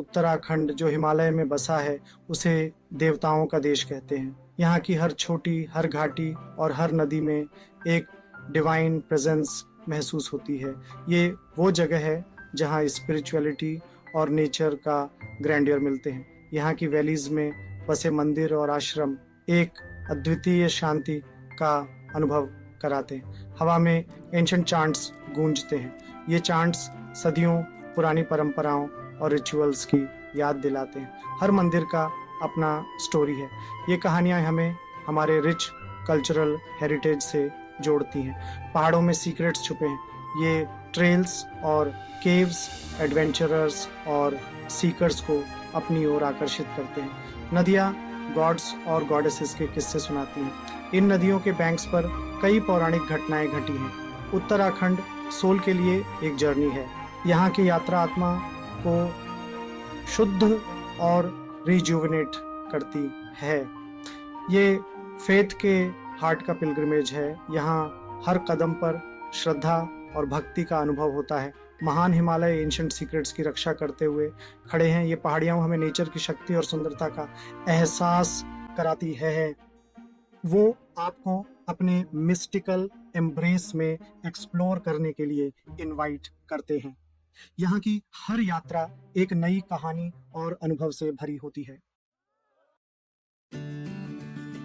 उत्तराखंड जो हिमालय में बसा है उसे देवताओं का देश कहते हैं। यहाँ की हर छोटी, हर घाटी और हर नदी में एक डिवाइन प्रेजेंस महसूस होती है। ये वो जगह है जहाँ स्पिरिचुअलिटी और नेचर का ग्रैंडियर मिलते हैं। यहाँ की वैलीज में बसे मंदिर और आश्रम एक अद्वितीय शांति का अनुभव कराते हैं। हवा में एंशंट चांट्स गूंजते हैं। ये चांट्स सदियों पुरानी परंपराओं और रिचुअल्स की याद दिलाते हैं। हर मंदिर का अपना स्टोरी है। ये कहानियां हमें हमारे रिच कल्चरल हेरिटेज से जोड़ती हैं। पहाड़ों में सीक्रेट्स छुपे हैं। ये ट्रेल्स और केव्स एडवेंचरर्स और सीकर्स को अपनी ओर आकर्षित करते हैं। नदियाँ गॉड्स और गॉडेसेस के किस्से सुनाती हैं। इन नदियों के बैंक्स पर कई पौराणिक घटनाएं घटी हैं। उत्तराखंड सोल के लिए एक जर्नी है। यहाँ की यात्रा आत्मा को शुद्ध और रिजुविनेट करती है। ये फेथ के हार्ट का पिलग्रिमेज है। यहाँ हर कदम पर श्रद्धा और भक्ति का अनुभव होता है। महान हिमालय एंशिएंट सीक्रेट्स की रक्षा करते हुए खड़े हैं। ये पहाड़ियां हमें नेचर की शक्ति और सुंदरता का एहसास कराती है। वो आपको अपने मिस्टिकल एम्ब्रेस में एक्सप्लोर करने के लिए इनवाइट करते हैं। यहाँ की हर यात्रा एक नई कहानी और अनुभव से भरी होती है।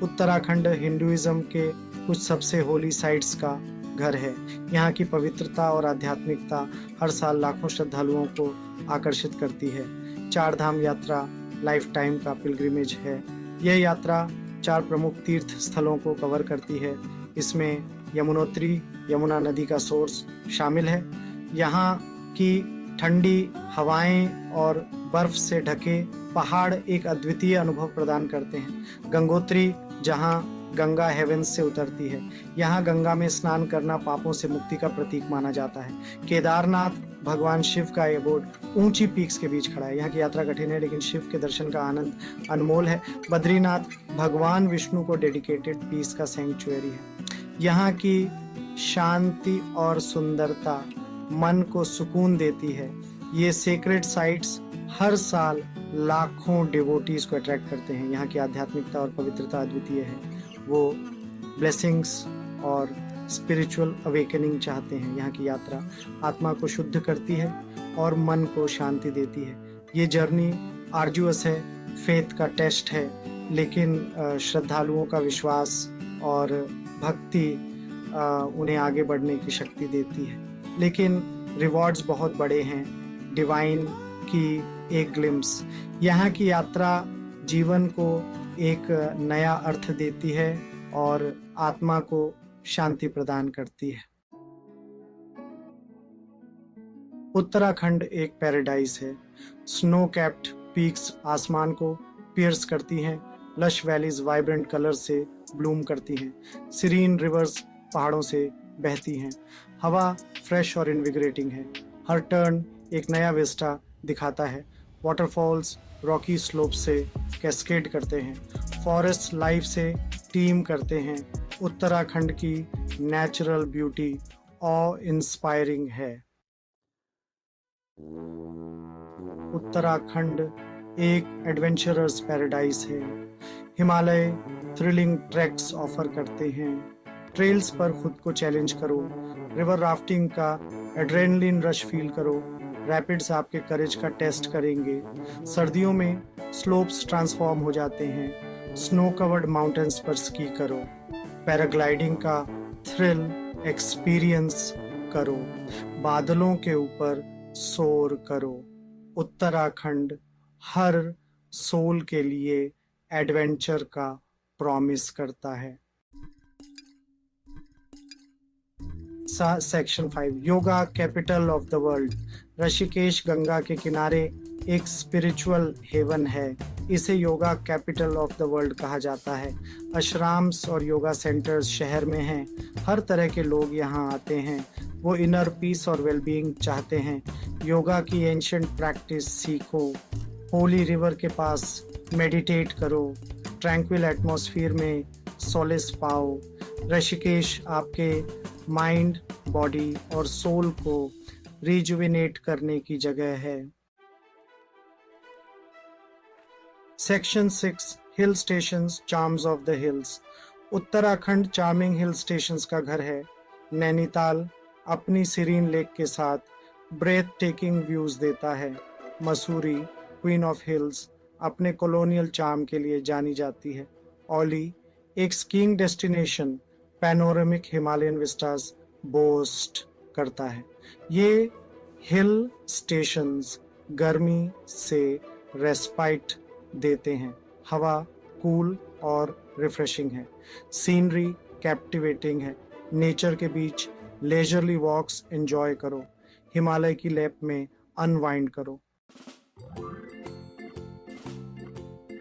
उत्तराखंड हिंदुइज्म के कुछ सबसे होली साइट्स का घर है। यहाँ की पवित्रता और आध्यात्मिकता हर साल लाखों श्रद्धालुओं को आकर्षित करती है। चार धाम यात्रा लाइफ टाइम का पिलग्रिमेज है। यह यात्रा 4 प्रमुख तीर्थ स्थलों को कवर करती है। इसमें यमुनोत्री, यमुना नदी का सोर्स शामिल है। यहाँ की ठंडी हवाएं और बर्फ से ढके पहाड़ एक अद्वितीय अनुभव प्रदान करते हैं। गंगोत्री, जहाँ गंगा हेवेंस से उतरती है। यहाँ गंगा में स्नान करना पापों से मुक्ति का प्रतीक माना जाता है। केदारनाथ, भगवान शिव का एबोर्ड ऊंची पीक्स के बीच खड़ा है। यहाँ की यात्रा कठिन है लेकिन शिव के दर्शन का आनंद अनमोल है। बद्रीनाथ, भगवान विष्णु को डेडिकेटेड पीस का सैंक्चुअरी है। यहाँ की शांति और सुंदरता मन को सुकून देती है। ये सेक्रेड साइट्स हर साल लाखों डिवोटीज को अट्रैक्ट करते हैं। यहाँ की आध्यात्मिकता और पवित्रता अद्वितीय है। वो ब्लेसिंग्स और स्पिरिचुअल अवेकनिंग चाहते हैं। यहाँ की यात्रा आत्मा को शुद्ध करती है और मन को शांति देती है। ये जर्नी आर्जुअस है, फेथ का टेस्ट है, लेकिन श्रद्धालुओं का विश्वास और भक्ति उन्हें आगे बढ़ने की शक्ति देती है। लेकिन रिवॉर्ड्स बहुत बड़े हैं। डिवाइन की एक ग्लिम्स। यहाँ की यात्रा जीवन को एक नया अर्थ देती है और आत्मा को शांति प्रदान करती है। उत्तराखंड एक पैराडाइज है। स्नो कैप्ड पीक्स आसमान को पियर्स करती हैं। लश वैलीज वाइब्रेंट कलर से ब्लूम करती हैं। सीरीन रिवर्स पहाड़ों से बहती हैं। हवा फ्रेश और इनविगरेटिंग है। हर टर्न एक नया विस्टा दिखाता है। वाटरफॉल्स रॉकी स्लोप से कैस्केड करते हैं। फॉरेस्ट लाइफ से टीम करते हैं। उत्तराखंड की नेचुरल ब्यूटी ऑ इंस्पायरिंग है। उत्तराखंड एक एडवेंचरर्स पैराडाइज है। हिमालय थ्रिलिंग ट्रैक्स ऑफर करते हैं। ट्रेल्स पर खुद को चैलेंज करो। रिवर राफ्टिंग का एड्रेनलिन रश फील करो। रैपिड्स आपके करेज का टेस्ट करेंगे। सर्दियों में स्लोप्स ट्रांसफॉर्म हो जाते हैं। स्नो कवर्ड माउंटेन्स पर स्की करो। पैराग्लाइडिंग का थ्रिल एक्सपीरियंस करो। बादलों के ऊपर सोर करो। उत्तराखंड हर सोल के लिए एडवेंचर का प्रॉमिस करता है। Section 5, yoga capital of the world. Rishikesh Ganga के किनारे एक स्पिरिचुअल हेवन है। इसे yoga capital of the world कहा जाता है। आश्रम्स और योगा सेंटर्स शहर में हैं। हर तरह के लोग यहाँ आते हैं। वो इनर पीस और वेलबीइंग चाहते हैं। योगा की एंशिएंट प्रैक्टिस सीखो। होली रिवर के पास मेडिटेट करो। ट्रैंक्विल एटमॉस्फेयर में सोलिस पाओ। ऋषिकेश आपके माइंड, बॉडी और सोल को रिजुविनेट करने की जगह है। Section 6 hill stations charms of the hills. Uttarakhand charming hill stations का घर है। नैनीताल अपनी सीरीन लेक के साथ ब्रेथ टेकिंग व्यूज देता है। मसूरी क्वीन ऑफ हिल्स अपने कॉलोनियल चार्म के लिए जानी जाती है। ओली एक skiing destination panoramic Himalayan Vistas boast करता है। ये हिल स्टेशंस गर्मी से रेस्पाइट देते हैं। हवा कूल और रिफ्रेशिंग है। सीनरी कैप्टिवेटिंग है। नेचर के बीच लेजरली वॉक्स एंजॉय करो। हिमालय की लैप में अनवाइंड करो।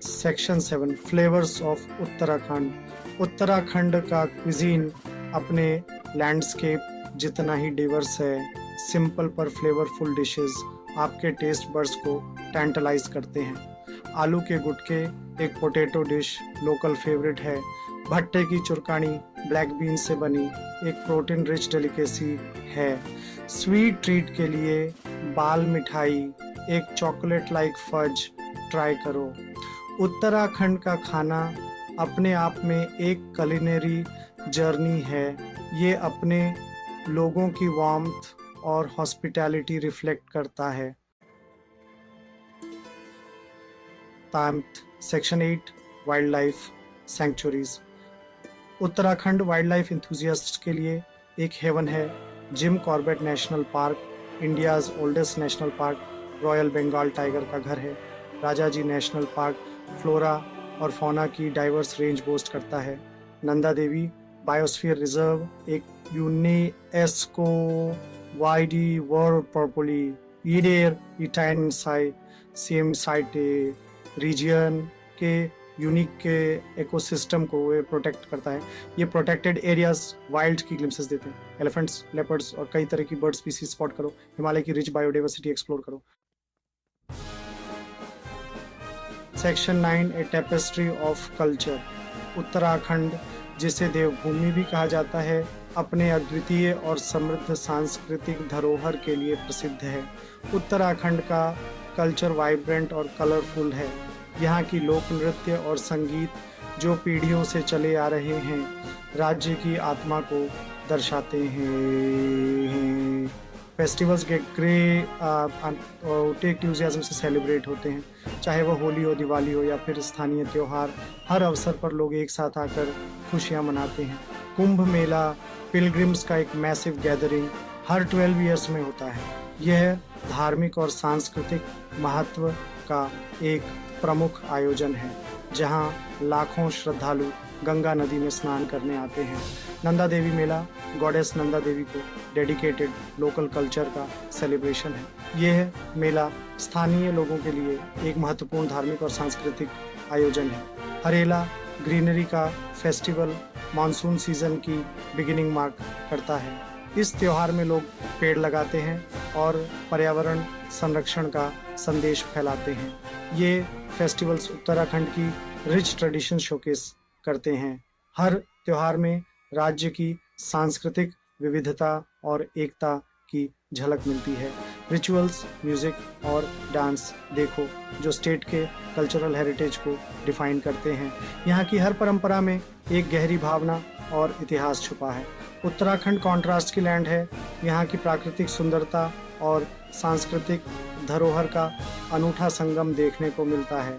Section 7 flavours of Uttarakhand. Uttarakhand का क्विजीन अपने लैंडस्केप जितना ही डिवर्स है। सिंपल पर फ्लेवरफुल डिशेस आपके टेस्ट बड्स को टैंटलाइज करते हैं। आलू के गुटके एक पोटैटो डिश लोकल फेवरेट है। भट्टे की चुरकानी ब्लैक बीन से बनी एक प्रोटीन रिच डेलिकेसी है। स्वीट ट्रीट के लिए बाल मिठाई एक चॉकलेट लाइक फज ट्राई करो। उत्तराखंड का खाना अपने आप में एक कुलिनरी जर्नी है। ये अपने लोगों की वार्मथ और हॉस्पिटैलिटी रिफ्लेक्ट करता है। Section 8 wildlife sanctuaries. Uttarakhand wildlife enthusiasts के लिए एक हेवन है। Jim Corbett National Park India's oldest National Park royal Bengal tiger का घर है। राजाजी नेशनल पार्क फ्लोरा और फौना की डाइवर्स रेंज बोस्ट करता है। नंदा देवी बायोस्फीयर रिजर्व एक यूनेस्को वाइडी वर्ल्ड पर्पली ईडेर इटाइन सेम साइट रीजियन के यूनिक के इकोसिस्टम को ये प्रोटेक्ट करता है। ये प्रोटेक्टेड एरियाज वाइल्ड की ग्लिम्सेस देते हैं। एलिफेंट्स लेपर्ड्स और कई तरह की बर्ड स्पीसीज स्पॉट करो। हिमालय की रिच बायोडाइवर्सिटी एक्सप्लोर करो। Section 9 A tapestry of culture. Uttarakhand जिसे देवभूमि भी कहा जाता है अपने अद्वितीय और समृद्ध सांस्कृतिक धरोहर के लिए प्रसिद्ध है। उत्तराखंड का कल्चर वाइब्रेंट और कलरफुल है। यहाँ की लोक नृत्य और संगीत जो पीढ़ियों से चले आ रहे हैं राज्य की आत्मा को दर्शाते हैं। फेस्टिवल्स गेट ग्रेट एंथुसियाज्म से सेलिब्रेट होते हैं। चाहे वो होली हो, दिवाली हो या फिर स्थानीय त्योहार, हर अवसर पर लोग एक साथ आकर खुशियाँ मनाते हैं। कुंभ मेला पिलग्रिम्स का एक मैसिव गैदरिंग हर 12 ईयर्स में होता है। यह धार्मिक और सांस्कृतिक महत्व का एक प्रमुख आयोजन है जहां लाखों श्रद्धालु गंगा नदी में स्नान करने आते हैं। नंदा देवी मेला गॉडेस नंदा देवी को डेडिकेटेड लोकल कल्चर का सेलिब्रेशन है। यह मेला स्थानीय लोगों के लिए एक महत्वपूर्ण धार्मिक और सांस्कृतिक आयोजन है। हरेला ग्रीनरी का फेस्टिवल मानसून सीजन की बिगिनिंग मार्क करता है। इस त्योहार में लोग पेड़ लगाते हैं और पर्यावरण संरक्षण का संदेश फैलाते हैं। ये फेस्टिवल्स उत्तराखंड की रिच ट्रेडिशन शोकेस करते हैं। हर त्योहार में राज्य की सांस्कृतिक विविधता और एकता की झलक मिलती है। रिचुअल्स, म्यूजिक और डांस देखो जो स्टेट के कल्चरल हेरिटेज को डिफाइन करते हैं। यहाँ की हर परंपरा में एक गहरी भावना और इतिहास छुपा है। उत्तराखंड कॉन्ट्रास्ट की लैंड है। यहाँ की प्राकृतिक सुंदरता और सांस्कृतिक धरोहर का अनूठा संगम देखने को मिलता है।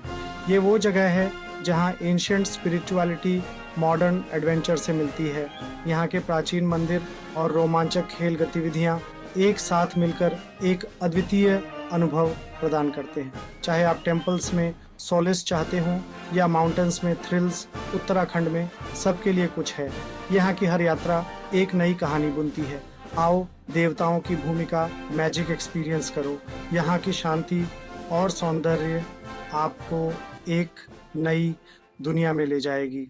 ये वो जगह है जहाँ एंशिएंट स्पिरिचुअलिटी मॉडर्न एडवेंचर से मिलती है। यहाँ के प्राचीन मंदिर और रोमांचक खेल गतिविधियाँ एक साथ मिलकर एक अद्वितीय अनुभव प्रदान करते हैं। चाहे आप टेम्पल्स में सोलिस चाहते हों या माउंटेन्स में थ्रिल्स, उत्तराखंड में सबके लिए कुछ है। यहाँ की हर यात्रा एक नई कहानी बुनती है। आओ देवताओं की भूमिका मैजिक एक्सपीरियंस करो। यहाँ की शांति और सौंदर्य आपको एक नई दुनिया में ले जाएगी।